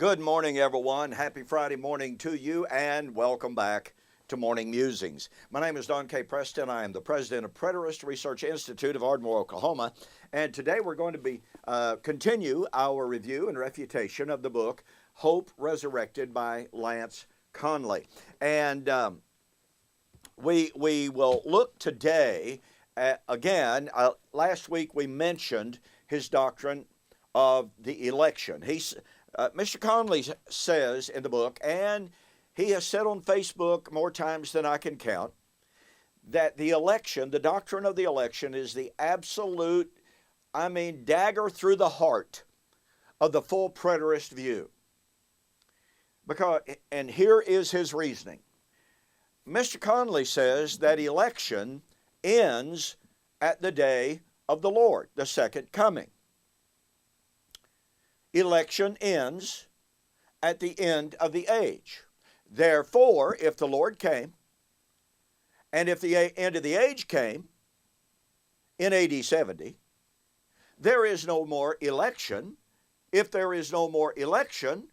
Good morning, everyone. Happy Friday morning to you, and welcome back to Morning Musings. My name is Don K. Preston. I am the president of Preterist Research Institute of Ardmore, Oklahoma, and today we're going to continue our review and refutation of the book Hope Resurrected by Lance Conley. And we will look today at, again, last week we mentioned his doctrine of the election. Mr. Conley says in the book, and he has said on Facebook more times than I can count, that the election, the doctrine of the election, is the absolute, dagger through the heart of the full preterist view. And here is his reasoning. Mr. Conley says that election ends at the day of the Lord, the second coming. Election ends at the end of the age. Therefore, if the Lord came, and if the end of the age came in AD 70, there is no more election. If there is no more election,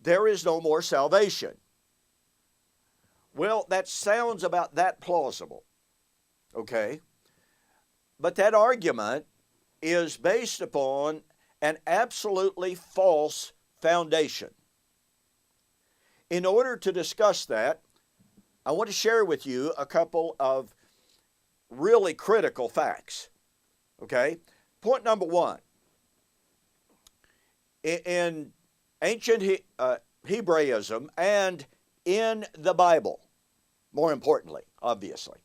there is no more salvation. Well, that sounds about that plausible, okay? But that argument is based upon an absolutely false foundation. In order to discuss that, I want to share with you a couple of really critical facts. Okay? Point number one. In ancient Hebraism and in the Bible, more importantly, obviously,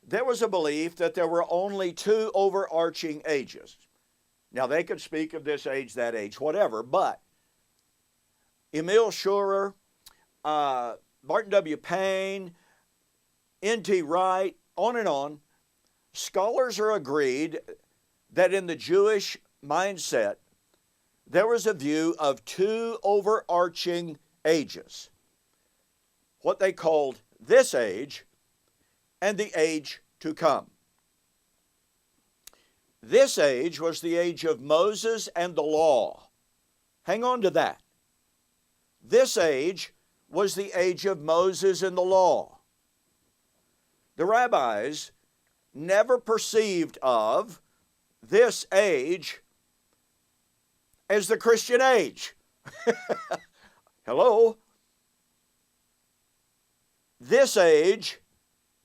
there was a belief that there were only two overarching ages. Now, they could speak of this age, that age, whatever, but Emil Schurer, Martin W. Payne, N.T. Wright, on and on, scholars are agreed that in the Jewish mindset, there was a view of two overarching ages, what they called this age and the age to come. This age was the age of Moses and the law. Hang on to that. This age was the age of Moses and the law. The rabbis never perceived of this age as the Christian age. Hello? This age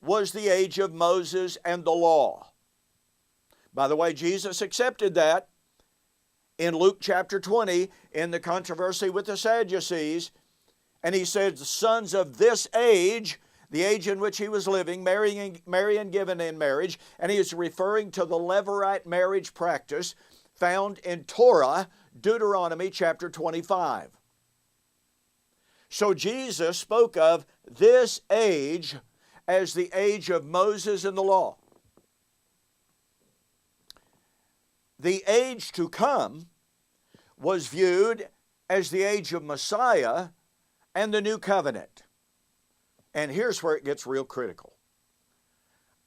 was the age of Moses and the law. By the way, Jesus accepted that in Luke chapter 20 in the controversy with the Sadducees. And he said, the sons of this age, the age in which he was living, marry and given in marriage. And he is referring to the Levirate marriage practice found in Torah, Deuteronomy chapter 25. So Jesus spoke of this age as the age of Moses and the law. The age to come was viewed as the age of Messiah and the new covenant. And here's where it gets real critical.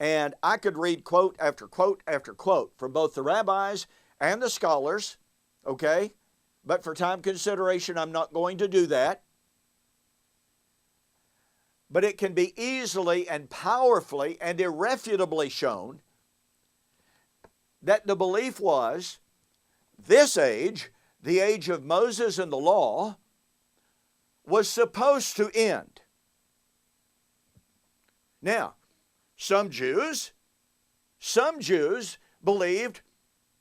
And I could read quote after quote after quote from both the rabbis and the scholars, okay? But for time consideration, I'm not going to do that. But it can be easily and powerfully and irrefutably shown that the belief was this age, the age of Moses and the law, was supposed to end. Now, some Jews believed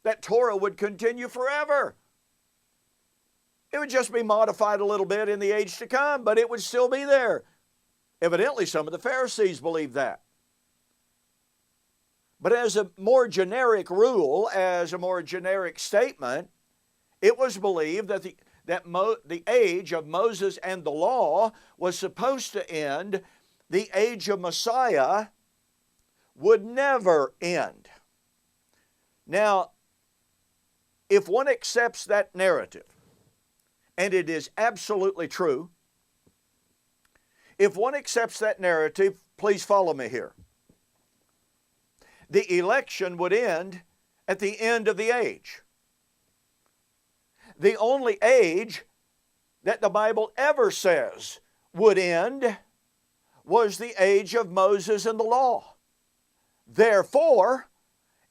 that Torah would continue forever. It would just be modified a little bit in the age to come, but it would still be there. Evidently, some of the Pharisees believed that. But as a more generic rule, as a more generic statement, it was believed that the age of Moses and the law was supposed to end. The age of Messiah would never end. Now, if one accepts that narrative, and it is absolutely true, if one accepts that narrative, please follow me here. The election would end at the end of the age. the only age that the Bible ever says would end was the age of Moses and the law. Therefore,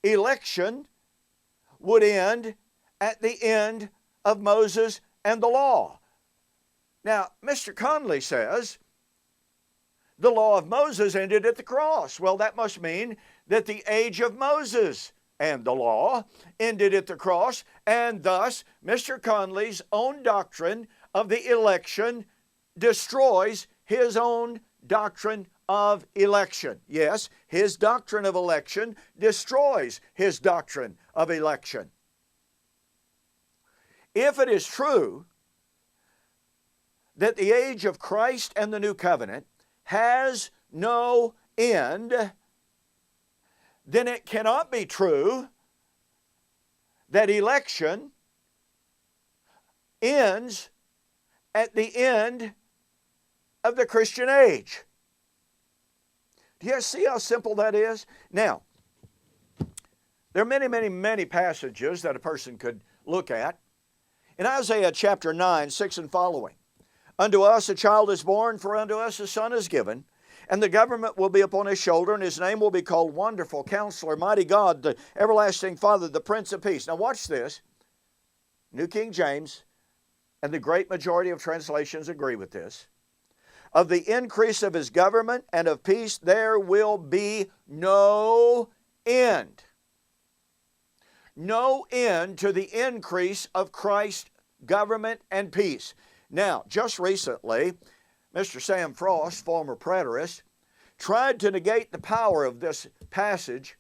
election would end at the end of Moses and the law. Now, Mr. Conley says the law of Moses ended at the cross. Well, that must mean that the age of Moses and the law ended at the cross, and thus Mr. Conley's own doctrine of the election destroys his own doctrine of election. Yes, his doctrine of election destroys his doctrine of election. If it is true that the age of Christ and the new covenant has no end, then it cannot be true that election ends at the end of the Christian age. Do you see how simple that is? Now, there are many passages that a person could look at. In Isaiah chapter 9, 6 and following, "Unto us a child is born, for unto us a son is given, and the government will be upon his shoulder, and his name will be called Wonderful Counselor, Mighty God, the Everlasting Father, the Prince of Peace." Now watch this. New King James and the great majority of translations agree with this. "Of the increase of his government and of peace there will be no end." No end to the increase of Christ's government and peace. Now, just recently, Mr. Sam Frost, former preterist, tried to negate the power of this passage,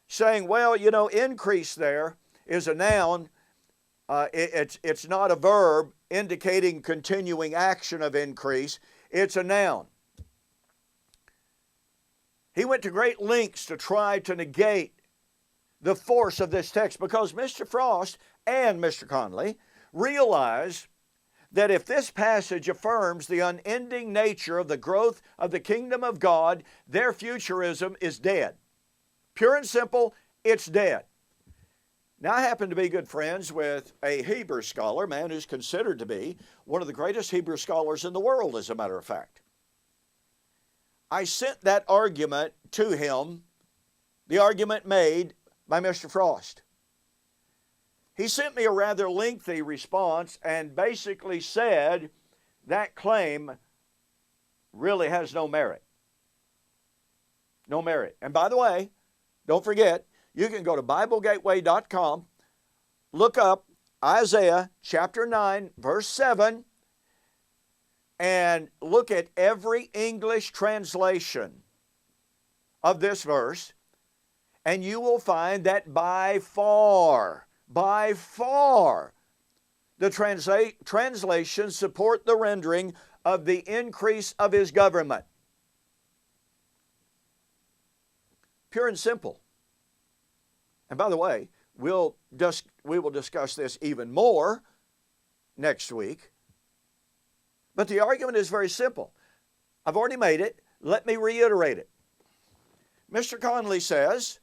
saying, well, you know, increase there is a noun. It's not a verb indicating continuing action of increase. It's a noun. He went to great lengths to try to negate the force of this text because Mr. Frost and Mr. Conley realize that if this passage affirms the unending nature of the growth of the kingdom of God, their futurism is dead. Pure and simple, it's dead. Now, I happen to be good friends with a Hebrew scholar, a man who's considered to be one of the greatest Hebrew scholars in the world, as a matter of fact. I sent that argument to him, the argument made by Mr. Frost. He sent me a rather lengthy response and basically said that claim really has no merit. No merit. And by the way, don't forget, you can go to BibleGateway.com, look up Isaiah chapter 9, verse 7, and look at every English translation of this verse, and you will find that by far, the translations support the rendering of the increase of his government. Pure and simple. And by the way, we will discuss this even more next week. But the argument is very simple. I've already made it. Let me reiterate it. Mr. Conley says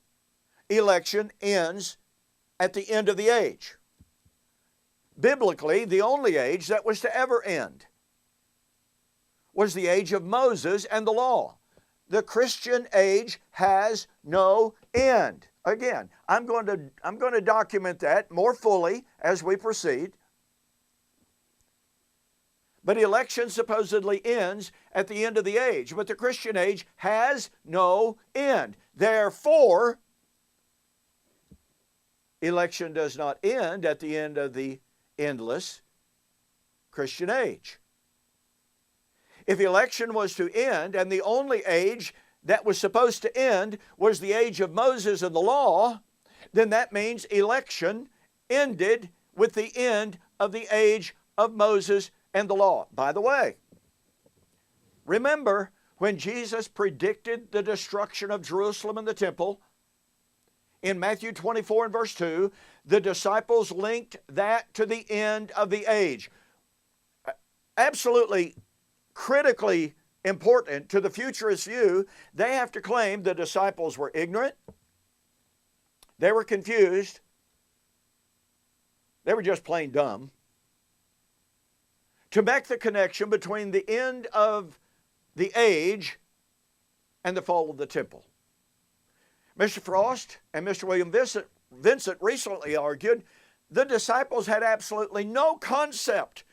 election ends at the end of the age. Biblically, the only age that was to ever end was the age of Moses and the law. The Christian age has no end. Again, I'm going to document that more fully as we proceed. But election supposedly ends at the end of the age, but the Christian age has no end. Therefore, election does not end at the end of the endless Christian age. If election was to end, and the only age that was supposed to end was the age of Moses and the law, then that means election ended with the end of the age of Moses and the law. By the way, remember when Jesus predicted the destruction of Jerusalem and the temple, in Matthew 24 and verse 2, the disciples linked that to the end of the age. Absolutely critically important to the futurist view, they have to claim the disciples were ignorant, they were confused, They were just plain dumb. To make the connection between the end of the age and the fall of the temple. Mr. Frost and Mr. William Vincent recently argued the disciples had absolutely no concept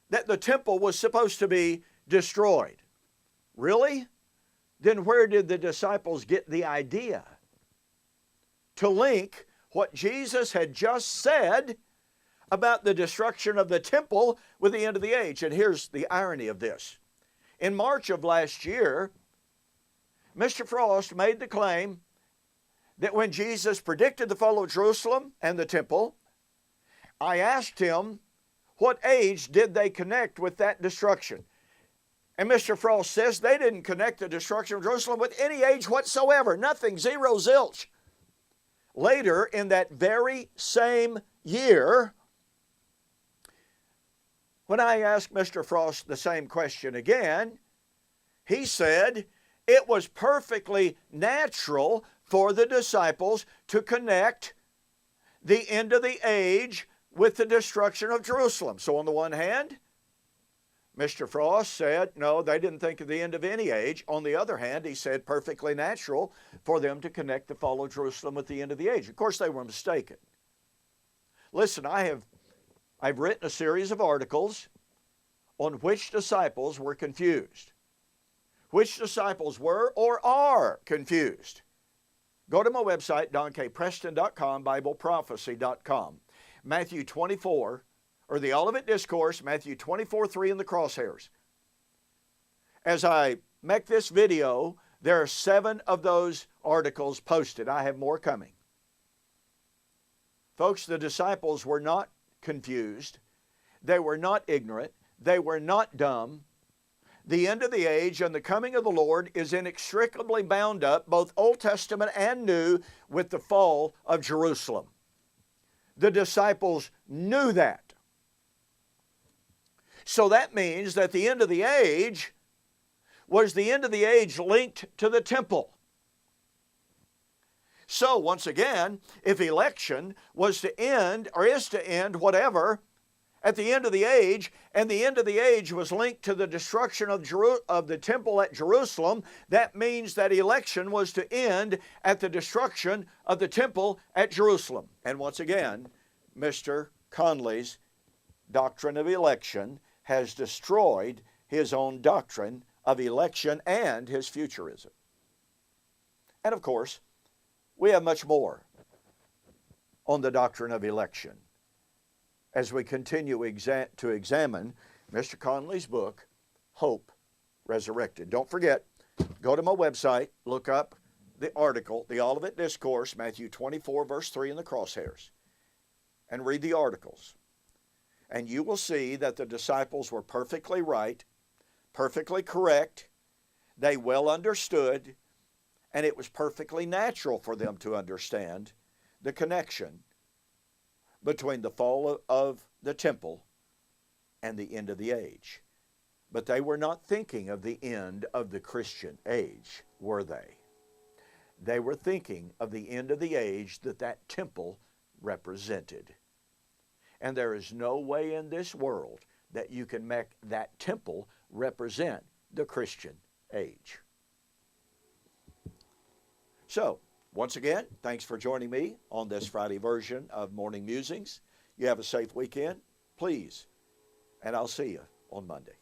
that the temple was supposed to be destroyed. Really? Then where did the disciples get the idea to link what Jesus had just said about the destruction of the temple with the end of the age? And here's the irony of this. In March of last year, Mr. Frost made the claim that when Jesus predicted the fall of Jerusalem and the temple, I asked him, what age did they connect with that destruction? And Mr. Frost says they didn't connect the destruction of Jerusalem with any age whatsoever. Nothing, zero, zilch. Later, in that very same year, when I asked Mr. Frost the same question again, he said it was perfectly natural for the disciples to connect the end of the age with the destruction of Jerusalem. So on the one hand, Mr. Frost said, no, they didn't think of the end of any age. On the other hand, he said perfectly natural for them to connect the fall of Jerusalem with the end of the age. Of course, they were mistaken. Listen, I've written a series of articles on which disciples were confused. Which disciples were or are confused. Go to my website, donkpreston.com, BibleProphecy.com. Matthew 24, or the Olivet Discourse, Matthew 24:3 in the crosshairs. As I make this video, there are 7 of those articles posted. I have more coming. Folks, the disciples were not confused. They were not ignorant. They were not dumb. The end of the age and the coming of the Lord is inextricably bound up, both Old Testament and New, with the fall of Jerusalem. The disciples knew that. So that means that the end of the age was the end of the age linked to the temple. So once again, if election was to end, or is to end, whatever, at the end of the age, and the end of the age was linked to the destruction of the temple at Jerusalem, that means that election was to end at the destruction of the temple at Jerusalem. And once again, Mr. Conley's doctrine of election has destroyed his own doctrine of election and his futurism. And of course, we have much more on the doctrine of election as we continue to examine Mr. Conley's book, Hope, Resurrected. Don't forget, go to my website, look up the article, the Olivet Discourse, Matthew 24, verse 3 in the crosshairs, and read the articles. And you will see that the disciples were perfectly right, perfectly correct, they well understood, and it was perfectly natural for them to understand the connection between the fall of the temple and the end of the age. But they were not thinking of the end of the Christian age, were they? They were thinking of the end of the age that that temple represented. And there is no way in this world that you can make that temple represent the Christian age. So, once again, thanks for joining me on this Friday version of Morning Musings. You have a safe weekend, please, and I'll see you on Monday.